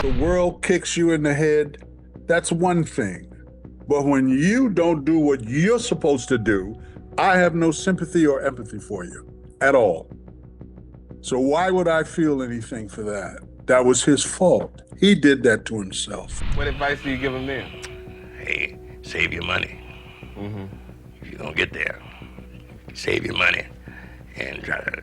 The world kicks you in the head, that's one thing. But when you don't do what you're supposed to do, I have no sympathy or empathy for you at all. So why would I feel anything for that? That was his fault. He did that to himself. What advice do you give him then? Hey, save your money. If you're gonna get there, save your money and try to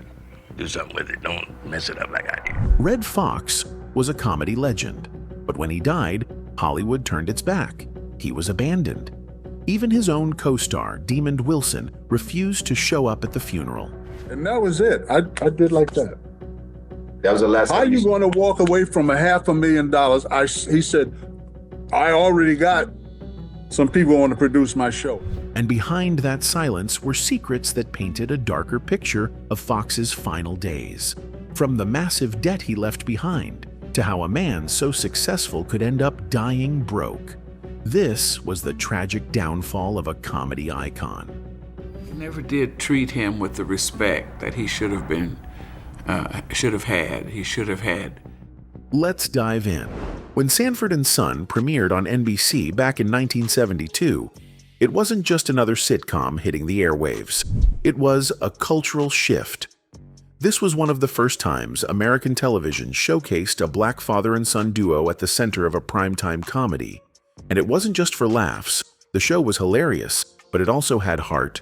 do something with it. Don't mess it up like I did. Red Fox was a comedy legend, but when he died, Hollywood turned its back. He was abandoned. Even his own co-star, Demond Wilson, refused to show up at the funeral. And that was it. I did like that. That was the last How are time you going to walk away from $500,000? He said, I already got some people want to produce my show. And behind that silence were secrets that painted a darker picture of Fox's final days. From the massive debt he left behind, to how a man so successful could end up dying broke. This was the tragic downfall of a comedy icon. He never did treat him with the respect that he should have had. Let's dive in. When Sanford Son premiered on NBC back in 1972, it wasn't just another sitcom hitting the airwaves. It was a cultural shift. This was one of the first times American television showcased a black father and son duo at the center of a primetime comedy. And it wasn't just for laughs. The show was hilarious, but it also had heart.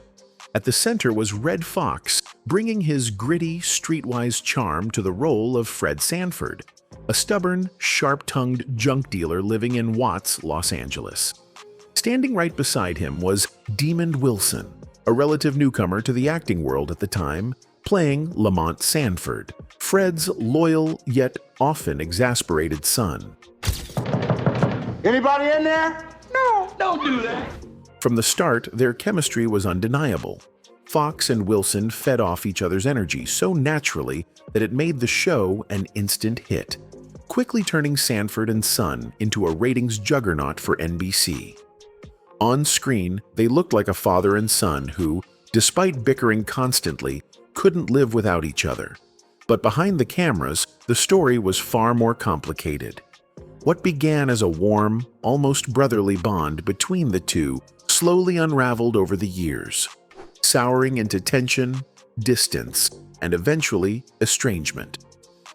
At the center was Red Fox, bringing his gritty, streetwise charm to the role of Fred Sanford, a stubborn, sharp-tongued junk dealer living in Watts, Los Angeles. Standing right beside him was Demond Wilson, a relative newcomer to the acting world at the time, playing Lamont Sanford, Fred's loyal yet often exasperated son. Anybody in there? No, don't do that. From the start, their chemistry was undeniable. Fox and Wilson fed off each other's energy so naturally that it made the show an instant hit, quickly turning Sanford Son into a ratings juggernaut for NBC. On screen, they looked like a father and son who, despite bickering constantly, couldn't live without each other. But behind the cameras, the story was far more complicated. What began as a warm, almost brotherly bond between the two slowly unraveled over the years, souring into tension, distance, and eventually estrangement.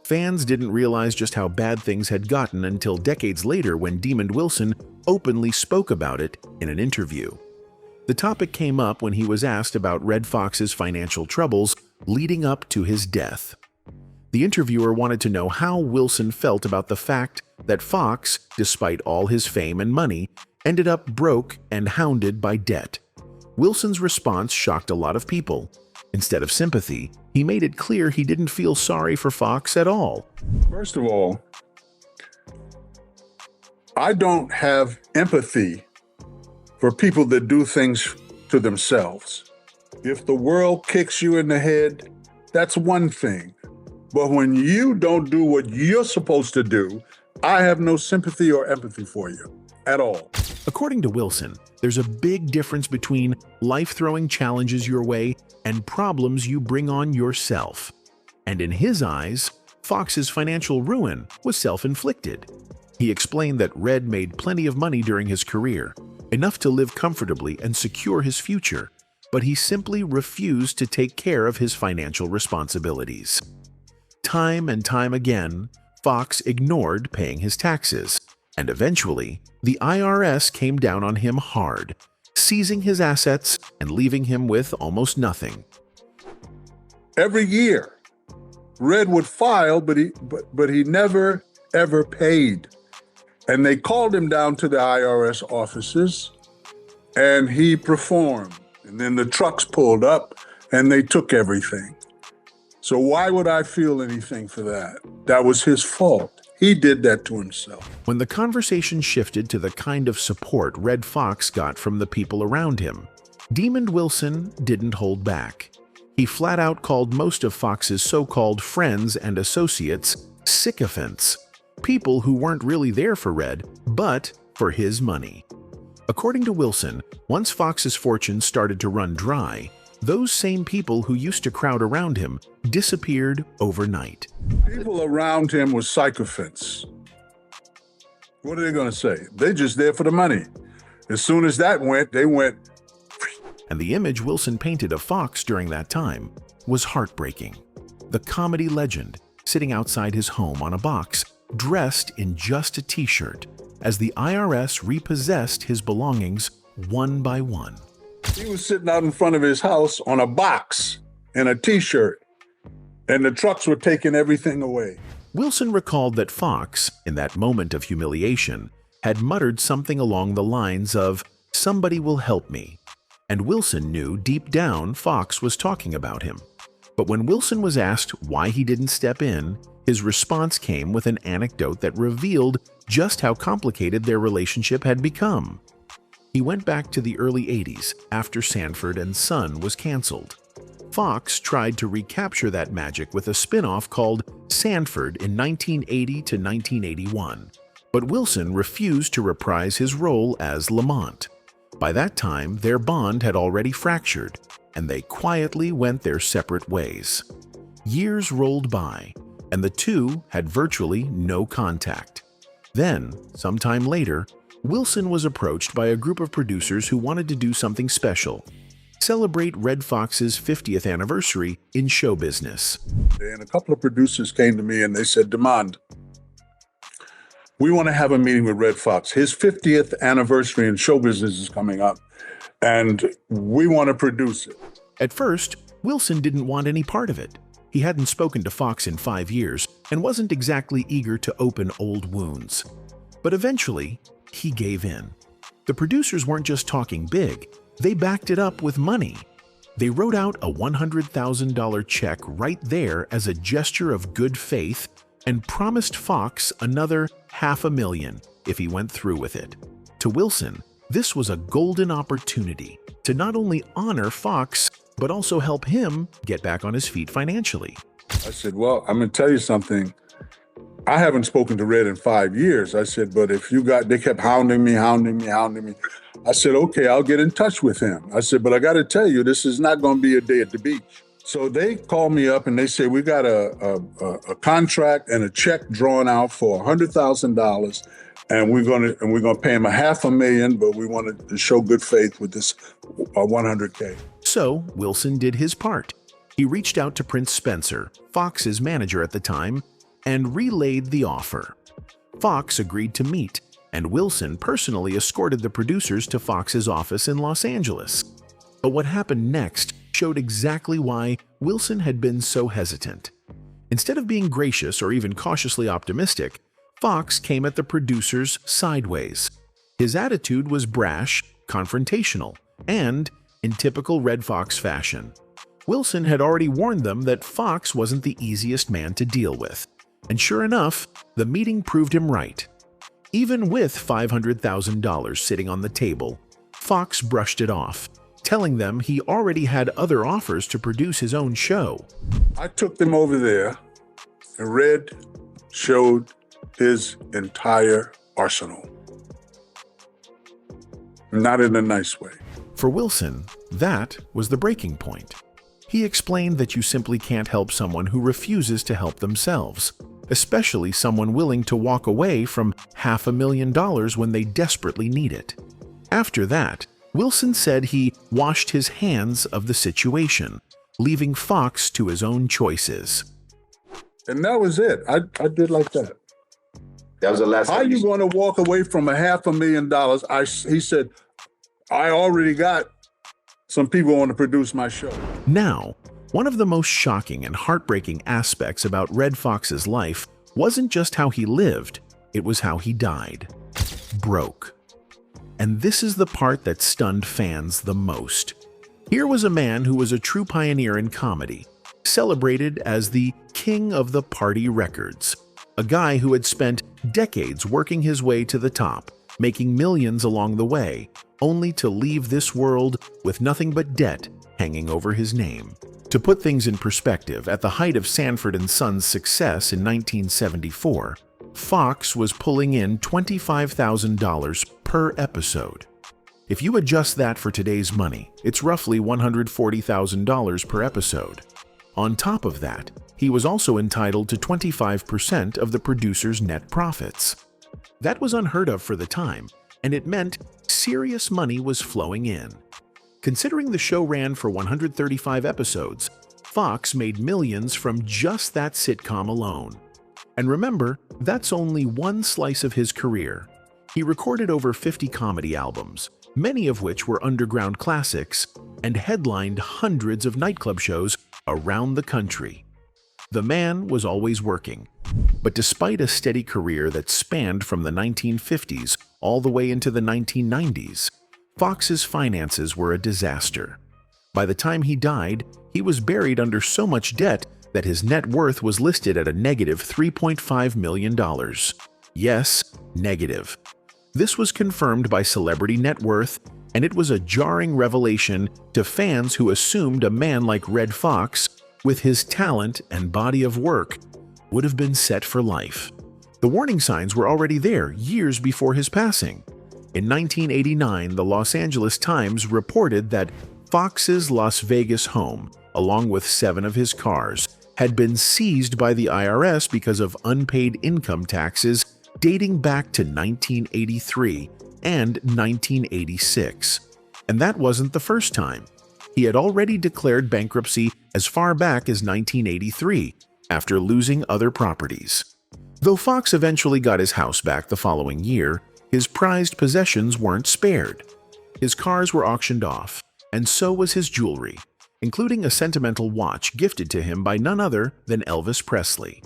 Fans didn't realize just how bad things had gotten until decades later when Demond Wilson openly spoke about it in an interview. The topic came up when he was asked about Red Fox's financial troubles leading up to his death. The interviewer wanted to know how Wilson felt about the fact that Fox, despite all his fame and money, ended up broke and hounded by debt. Wilson's response shocked a lot of people. Instead of sympathy, he made it clear he didn't feel sorry for Fox at all. First of all, I don't have empathy for people that do things to themselves. If the world kicks you in the head, that's one thing. But when you don't do what you're supposed to do, I have no sympathy or empathy for you at all. According to Wilson, there's a big difference between life-throwing challenges your way and problems you bring on yourself. And in his eyes, Fox's financial ruin was self-inflicted. He explained that Red made plenty of money during his career, enough to live comfortably and secure his future, but he simply refused to take care of his financial responsibilities. Time and time again, Fox ignored paying his taxes, and eventually, the IRS came down on him hard, seizing his assets and leaving him with almost nothing. Every year, Red would file, but he never, ever paid. And they called him down to the IRS offices, and he performed. And then the trucks pulled up, and they took everything. So why would I feel anything for that? That was his fault. He did that to himself. When the conversation shifted to the kind of support Red Fox got from the people around him, Demond Wilson didn't hold back. He flat out called most of Fox's so-called friends and associates sycophants, people who weren't really there for Red, but for his money. According to Wilson, once Fox's fortune started to run dry, those same people who used to crowd around him disappeared overnight. People around him were sycophants. What are they going to say? They're just there for the money. As soon as that went, they went. And the image Wilson painted of Foxx during that time was heartbreaking. The comedy legend sitting outside his home on a box, dressed in just a t-shirt, as the IRS repossessed his belongings one by one. He was sitting out in front of his house on a box in a t-shirt, and the trucks were taking everything away. Wilson recalled that Foxx, in that moment of humiliation, had muttered something along the lines of, "Somebody will help me." And Wilson knew deep down Foxx was talking about him. But when Wilson was asked why he didn't step in, his response came with an anecdote that revealed just how complicated their relationship had become. He went back to the early 80s after Sanford Son was canceled. Foxx tried to recapture that magic with a spin-off called Sanford in 1980 to 1981, but Wilson refused to reprise his role as Lamont. By that time, their bond had already fractured, and they quietly went their separate ways. Years rolled by, and the two had virtually no contact. Then, sometime later, Wilson was approached by a group of producers who wanted to do something special: celebrate Redd Foxx's 50th anniversary in show business. And a couple of producers came to me and they said, "Demand, we want to have a meeting with Redd Foxx. His 50th anniversary in show business is coming up, and we want to produce it." At first, Wilson didn't want any part of it. He hadn't spoken to Foxx in 5 years and wasn't exactly eager to open old wounds. But eventually, he gave in. The producers weren't just talking big, they backed it up with money. They wrote out a $100,000 check right there as a gesture of good faith and promised Foxx another $500,000 if he went through with it. To Wilson, this was a golden opportunity to not only honor Foxx, but also help him get back on his feet financially. I said, "Well, I'm going to tell you something. I haven't spoken to Redd in 5 years." I said, "But if you got," they kept hounding me. I said, "Okay, I'll get in touch with him." I said, "But I got to tell you, this is not going to be a day at the beach." So they called me up and they said, "We got a contract and a check drawn out for $100,000, and we're going to pay him $500,000, but we wanted to show good faith with this $100K." So Wilson did his part. He reached out to Prince Spencer, Foxx's manager at the time, and relayed the offer. Foxx agreed to meet, and Wilson personally escorted the producers to Foxx's office in Los Angeles. But what happened next showed exactly why Wilson had been so hesitant. Instead of being gracious or even cautiously optimistic, Foxx came at the producers sideways. His attitude was brash, confrontational, and in typical Redd Foxx fashion. Wilson had already warned them that Foxx wasn't the easiest man to deal with. And sure enough, the meeting proved him right. Even with $500,000 sitting on the table, Foxx brushed it off, telling them he already had other offers to produce his own show. I took them over there, and Redd showed his entire arsenal. Not in a nice way. For Wilson, that was the breaking point. He explained that you simply can't help someone who refuses to help themselves, especially someone willing to walk away from $500,000 when they desperately need it. After that, Wilson said he washed his hands of the situation, leaving Foxx to his own choices. And that was it. I did like that. That was the last How time are you going to walk away from $500,000? He said, "I already got some people want to produce my show." Now, one of the most shocking and heartbreaking aspects about Redd Foxx's life wasn't just how he lived, it was how he died. Broke. And this is the part that stunned fans the most. Here was a man who was a true pioneer in comedy, celebrated as the king of the party records, a guy who had spent decades working his way to the top, making millions along the way, only to leave this world with nothing but debt hanging over his name. To put things in perspective, at the height of Sanford Son's success in 1974, Foxx was pulling in $25,000 per episode. If you adjust that for today's money, it's roughly $140,000 per episode. On top of that, he was also entitled to 25% of the producer's net profits. That was unheard of for the time, and it meant serious money was flowing in. Considering the show ran for 135 episodes, Foxx made millions from just that sitcom alone. And remember, that's only one slice of his career. He recorded over 50 comedy albums, many of which were underground classics, and headlined hundreds of nightclub shows around the country. The man was always working. But despite a steady career that spanned from the 1950s all the way into the 1990s, Foxx's finances were a disaster. By the time he died, he was buried under so much debt that his net worth was listed at a negative $3.5 million. Yes, negative. This was confirmed by Celebrity Net Worth, and it was a jarring revelation to fans who assumed a man like Red Foxx, with his talent and body of work, would have been set for life. The warning signs were already there years before his passing. In 1989, the Los Angeles Times reported that Foxx's Las Vegas home, along with 7 of his cars, had been seized by the IRS because of unpaid income taxes dating back to 1983 and 1986. And that wasn't the first time. He had already declared bankruptcy as far back as 1983, after losing other properties. Though Foxx eventually got his house back the following year, his prized possessions weren't spared. His cars were auctioned off, and so was his jewelry, including a sentimental watch gifted to him by none other than Elvis Presley.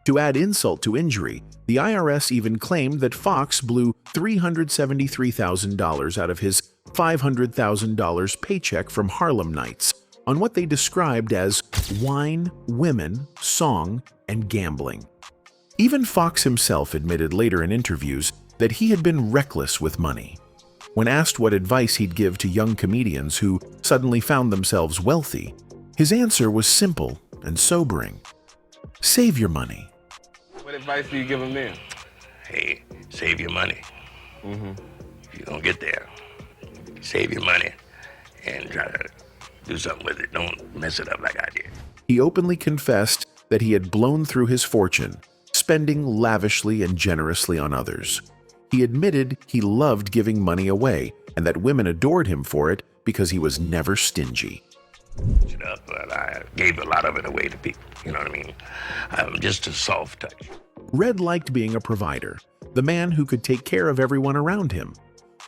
To add insult to injury, the IRS even claimed that Foxx blew $373,000 out of his $500,000 paycheck from Harlem Nights on what they described as wine, women, song, and gambling. Even Foxx himself admitted later in interviews that he had been reckless with money. When asked what advice he'd give to young comedians who suddenly found themselves wealthy, his answer was simple and sobering. Save your money. What advice do you give them then? Hey, save your money. If you're gonna get there, save your money and try to do something with it. Don't mess it up like I did. He openly confessed that he had blown through his fortune, spending lavishly and generously on others. He admitted he loved giving money away and that women adored him for it because he was never stingy. It up, but I gave a lot of it away to people. You know what I mean? I'm just a soft touch. Red liked being a provider, the man who could take care of everyone around him.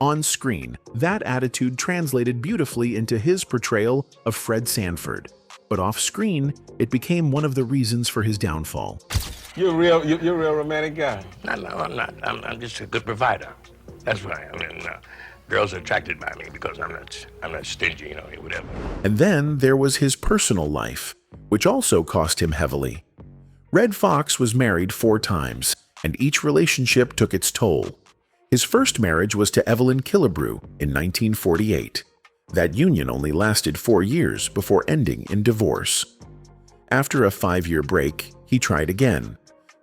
On screen, that attitude translated beautifully into his portrayal of Fred Sanford. But off-screen, it became one of the reasons for his downfall. You're a real romantic guy. No, I'm not. I'm just a good provider. That's why. I mean, girls are attracted by me because I'm not stingy, you know, whatever. And then there was his personal life, which also cost him heavily. Red Foxx was married 4 times, and each relationship took its toll. His first marriage was to Evelyn Killebrew in 1948. That union only lasted 4 years before ending in divorce. After a 5-year break, he tried again,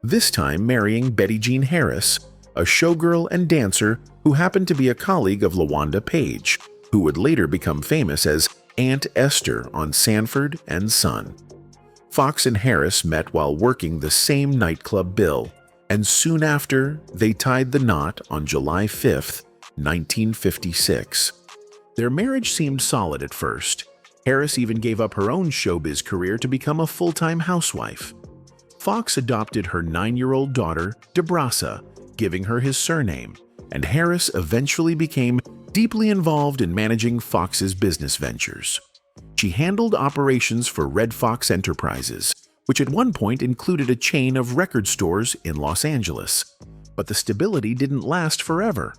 this time marrying Betty Jean Harris, a showgirl and dancer who happened to be a colleague of LaWanda Page, who would later become famous as Aunt Esther on Sanford Son. Foxx and Harris met while working the same nightclub bill, and soon after, they tied the knot on July 5, 1956. Their marriage seemed solid at first. Harris even gave up her own showbiz career to become a full-time housewife. Foxx adopted her 9-year-old daughter, Debrasa, giving her his surname, and Harris eventually became deeply involved in managing Foxx's business ventures. She handled operations for Red Fox Enterprises, which at one point included a chain of record stores in Los Angeles. But the stability didn't last forever.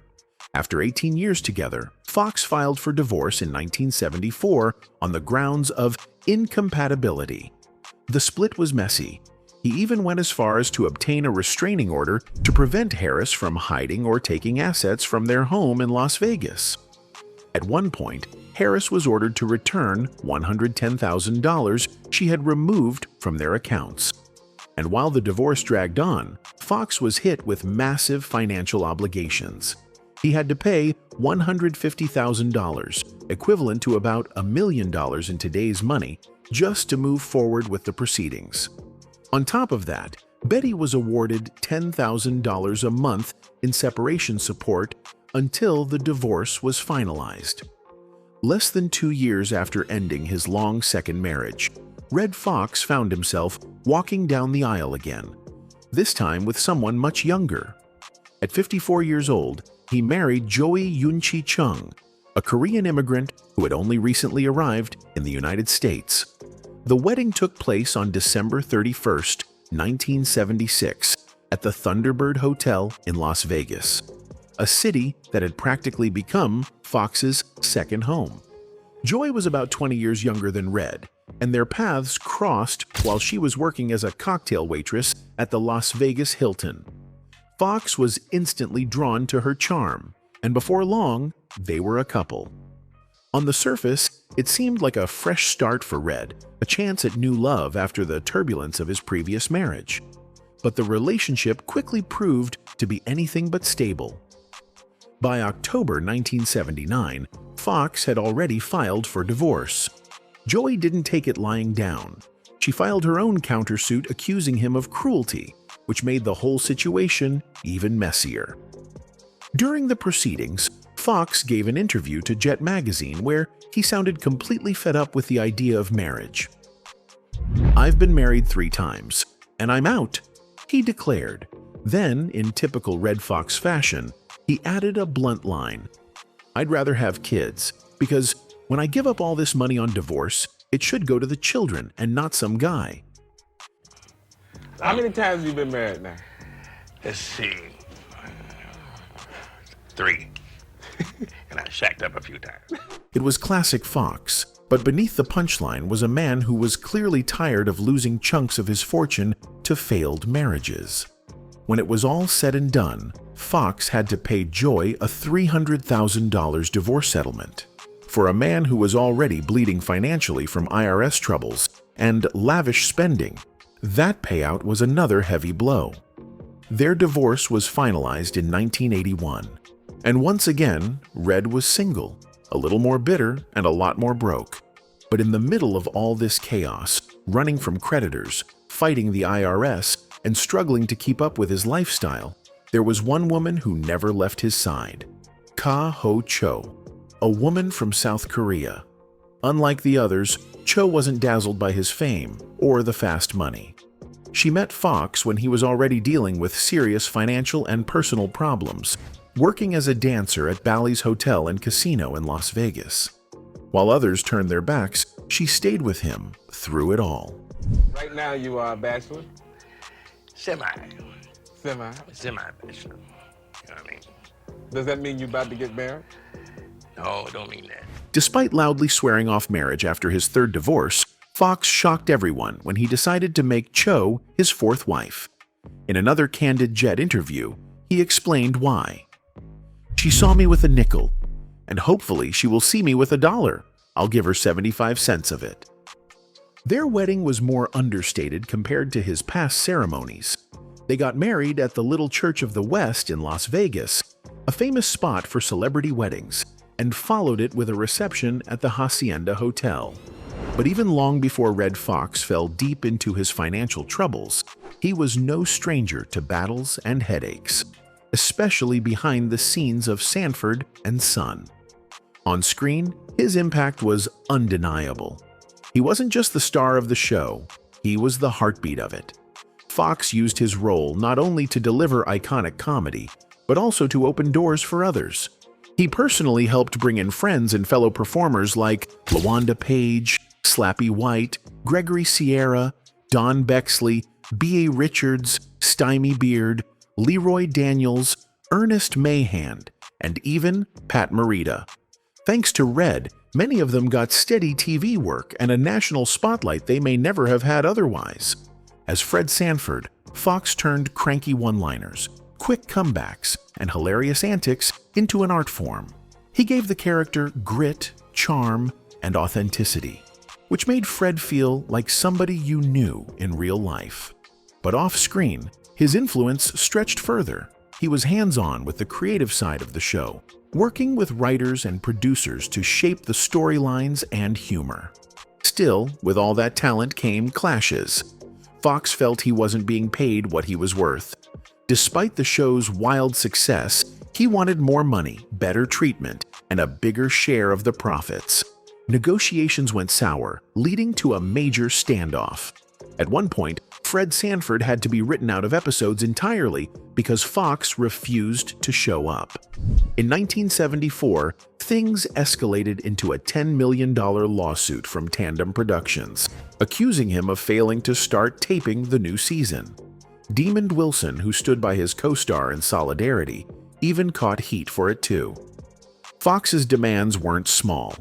After 18 years together, Foxx filed for divorce in 1974 on the grounds of incompatibility. The split was messy. He even went as far as to obtain a restraining order to prevent Harris from hiding or taking assets from their home in Las Vegas. At one point, Harris was ordered to return $110,000 she had removed from their accounts. And while the divorce dragged on, Foxx was hit with massive financial obligations. He had to pay $150,000, equivalent to about $1 million in today's money, just to move forward with the proceedings. On top of that, Betty was awarded $10,000 a month in separation support until the divorce was finalized. Less than 2 years after ending his long second marriage, Red Foxx found himself walking down the aisle again, this time with someone much younger. At 54 years old, he married Joey Yoon-chi Chung, a Korean immigrant who had only recently arrived in the United States. The wedding took place on December 31st, 1976, at the Thunderbird Hotel in Las Vegas, a city that had practically become Fox's second home. Joy was about 20 years younger than Red, and their paths crossed while she was working as a cocktail waitress at the Las Vegas Hilton. Foxx was instantly drawn to her charm, and before long, they were a couple. On the surface, it seemed like a fresh start for Red, a chance at new love after the turbulence of his previous marriage. But the relationship quickly proved to be anything but stable. By October 1979, Foxx had already filed for divorce. Joey didn't take it lying down. She filed her own countersuit accusing him of cruelty, which made the whole situation even messier. During the proceedings, Foxx gave an interview to Jet magazine where he sounded completely fed up with the idea of marriage. "I've been married 3 times, and I'm out," he declared. Then, in typical Red Fox fashion, he added a blunt line. "I'd rather have kids, because when I give up all this money on divorce, it should go to the children and not some guy." How many times have you been married now? Let's see. 3. And I shacked up a few times. It was classic Foxx, but beneath the punchline was a man who was clearly tired of losing chunks of his fortune to failed marriages. When it was all said and done, Foxx had to pay Joy a $300,000 divorce settlement. For a man who was already bleeding financially from IRS troubles and lavish spending, that payout was another heavy blow. Their divorce was finalized in 1981, and once again, Red was single, a little more bitter and a lot more broke. But in the middle of all this chaos, running from creditors, fighting the IRS, and struggling to keep up with his lifestyle, there was one woman who never left his side: Ka Ho-cho, a woman from South Korea. Unlike the others, Cho wasn't dazzled by his fame or the fast money. She met Foxx when he was already dealing with serious financial and personal problems, working as a dancer at Bally's Hotel and Casino in Las Vegas. While others turned their backs, she stayed with him through it all. Right now you are a bachelor? Semi Semi. bachelor. You know what I mean? Does that mean you about to get married? No, it don't mean that. Despite loudly swearing off marriage after his 3rd divorce, Foxx shocked everyone when he decided to make Cho his 4th wife. In another candid Jet interview, he explained why. "She saw me with a nickel, and hopefully she will see me with $1. I'll give her 75 cents of it." Their wedding was more understated compared to his past ceremonies. They got married at the Little Church of the West in Las Vegas, a famous spot for celebrity weddings, and followed it with a reception at the Hacienda Hotel. But even long before Red Foxx fell deep into his financial troubles, he was no stranger to battles and headaches, especially behind the scenes of Sanford and Son. On screen, his impact was undeniable. He wasn't just the star of the show, he was the heartbeat of it. Foxx used his role not only to deliver iconic comedy, but also to open doors for others. He personally helped bring in friends and fellow performers like LaWanda Page, Slappy White, Gregory Sierra, Don Bexley, B.A. Richards, Stymie Beard, Leroy Daniels, Ernest Mayhand, and even Pat Morita. Thanks to Red, many of them got steady TV work and a national spotlight they may never have had otherwise. As Fred Sanford, Foxx turned cranky one-liners, quick comebacks, and hilarious antics into an art form. He gave the character grit, charm, and authenticity, which made Fred feel like somebody you knew in real life. But off-screen, his influence stretched further. He was hands-on with the creative side of the show, working with writers and producers to shape the storylines and humor. Still, with all that talent came clashes. Fox felt he wasn't being paid what he was worth. Despite the show's wild success, he wanted more money, better treatment, and a bigger share of the profits. Negotiations went sour, leading to a major standoff. At one point, Fred Sanford had to be written out of episodes entirely because Fox refused to show up. In 1974, things escalated into a $10 million lawsuit from Tandem Productions, accusing him of failing to start taping the new season. Demond Wilson, who stood by his co-star in solidarity, even caught heat for it too. Fox's demands weren't small.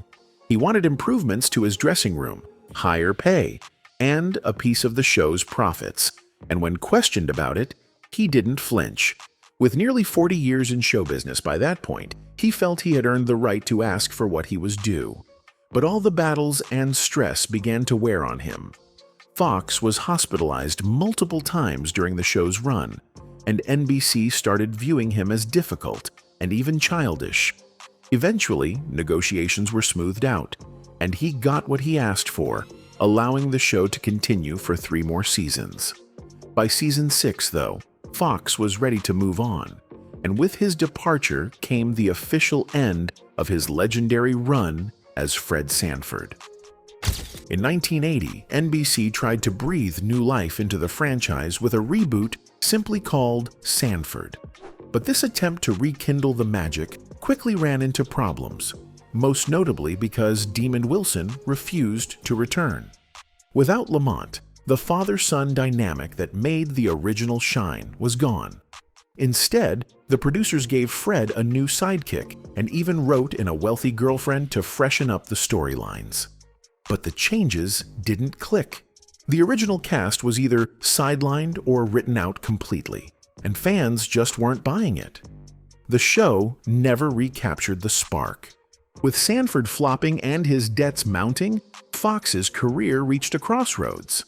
He wanted improvements to his dressing room, higher pay, and a piece of the show's profits. And when questioned about it, he didn't flinch. With nearly 40 years in show business by that point, he felt he had earned the right to ask for what he was due. But all the battles and stress began to wear on him. Fox was hospitalized multiple times during the show's run, and NBC started viewing him as difficult and even childish. Eventually, negotiations were smoothed out, and he got what he asked for, allowing the show to continue for 3 more seasons. By season 6, though, Fox was ready to move on, and with his departure came the official end of his legendary run as Fred Sanford. In 1980, NBC tried to breathe new life into the franchise with a reboot simply called Sanford. But this attempt to rekindle the magic quickly ran into problems, most notably because Demond Wilson refused to return. Without Lamont, the father-son dynamic that made the original shine was gone. Instead, the producers gave Fred a new sidekick and even wrote in a wealthy girlfriend to freshen up the storylines. But the changes didn't click. The original cast was either sidelined or written out completely, and fans just weren't buying it. The show never recaptured the spark. With Sanford flopping and his debts mounting, Fox's career reached a crossroads.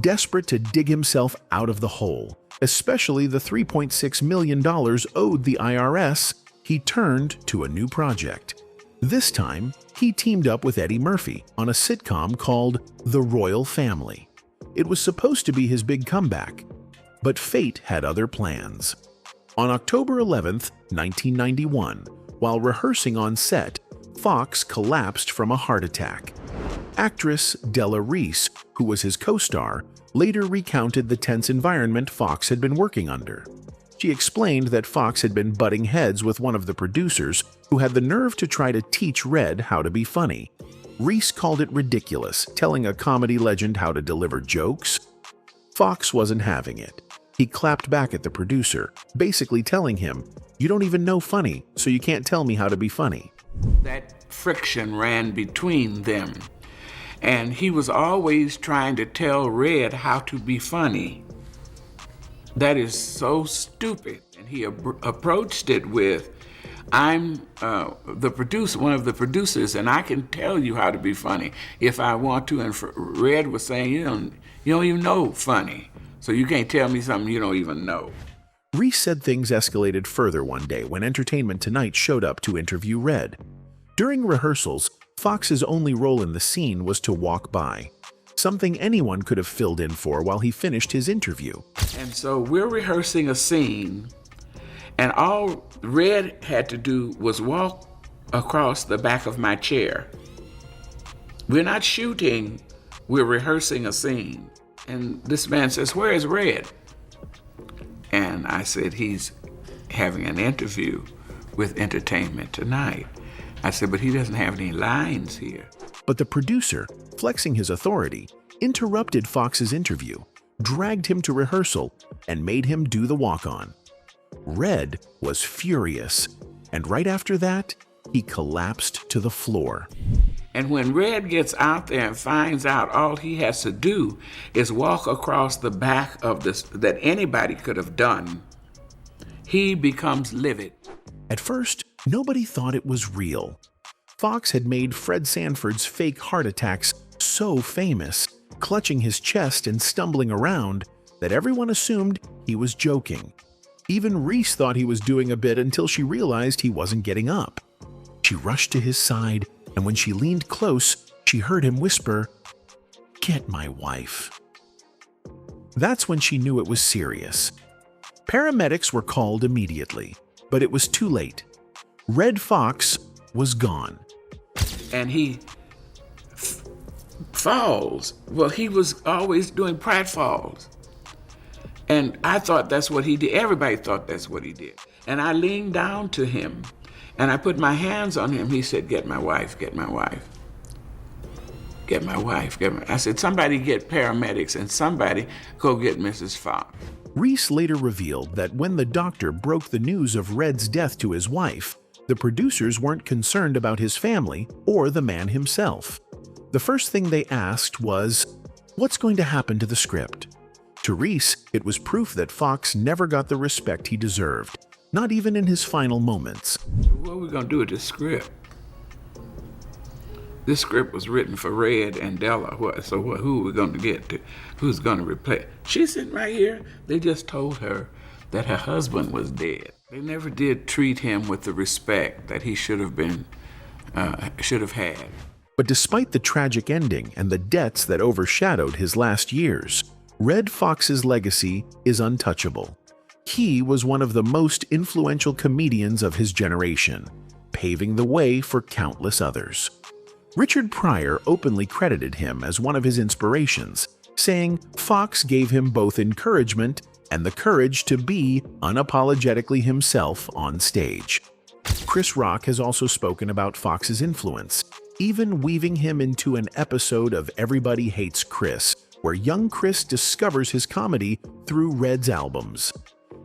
Desperate to dig himself out of the hole, especially the $3.6 million owed the IRS, he turned to a new project. This time, he teamed up with Eddie Murphy on a sitcom called The Royal Family. It was supposed to be his big comeback, but fate had other plans. On October 11, 1991, while rehearsing on set, Fox collapsed from a heart attack. Actress Della Reese, who was his co-star, later recounted the tense environment Fox had been working under. She explained that Fox had been butting heads with one of the producers who had the nerve to try to teach Red how to be funny. Reese called it ridiculous, telling a comedy legend how to deliver jokes. Fox wasn't having it. He clapped back at the producer, basically telling him, "You don't even know funny, so you can't tell me how to be funny." That friction ran between them, and he was always trying to tell Red how to be funny. That is so stupid. And he approached it with, "I'm the producer, one of the producers, and I can tell you how to be funny if I want to." And Red was saying, you don't even know funny, so you can't tell me something you don't even know." Reese said things escalated further one day when Entertainment Tonight showed up to interview Red. During rehearsals, Fox's only role in the scene was to walk by, something anyone could have filled in for while he finished his interview. And so we're rehearsing a scene, and all Red had to do was walk across the back of my chair. We're not shooting, we're rehearsing a scene. And this man says, "Where is Red?" And I said, "He's having an interview with Entertainment Tonight." I said, "But he doesn't have any lines here." But the producer, flexing his authority, interrupted Fox's interview, dragged him to rehearsal, and made him do the walk-on. Red was furious, and right after that, he collapsed to the floor. And when Red gets out there and finds out all he has to do is walk across the back of this that anybody could have done, he becomes livid. At first, nobody thought it was real. Fox had made Fred Sanford's fake heart attacks so famous, clutching his chest and stumbling around, that everyone assumed he was joking. Even Reese thought he was doing a bit until she realized he wasn't getting up. She rushed to his side, and when she leaned close, she heard him whisper, "Get my wife." That's when she knew it was serious. Paramedics were called immediately, but it was too late. Red Fox was gone. And he falls. Well, he was always doing pratfalls. And I thought that's what he did. Everybody thought that's what he did. And I leaned down to him and I put my hands on him. He said, "Get my wife, get my wife. Get my wife, get my..." I said, "Somebody get paramedics and somebody go get Mrs. Foxx." Reese later revealed that when the doctor broke the news of Red's death to his wife, the producers weren't concerned about his family or the man himself. The first thing they asked was, what's going to happen to the script? To Reese, it was proof that Foxx never got the respect he deserved, not even in his final moments. What are we going to do with this script? This script was written for Red and Della. Who are we going to get to? Who's going to replace? She's sitting right here. They just told her that her husband was dead. They never did treat him with the respect that he should have had. But despite the tragic ending and the debts that overshadowed his last years, Red Fox's legacy is untouchable. He was one of the most influential comedians of his generation, paving the way for countless others. Richard Pryor openly credited him as one of his inspirations, saying Foxx gave him both encouragement and the courage to be unapologetically himself on stage. Chris Rock has also spoken about Fox's influence, even weaving him into an episode of Everybody Hates Chris, where young Chris discovers his comedy through Red's albums.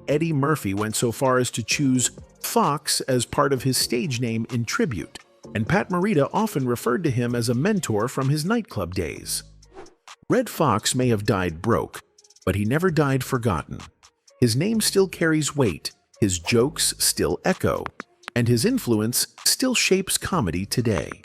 Eddie Murphy went so far as to choose Foxx as part of his stage name in tribute, and Pat Morita often referred to him as a mentor from his nightclub days. Red Foxx may have died broke, but he never died forgotten. His name still carries weight, his jokes still echo, and his influence still shapes comedy today.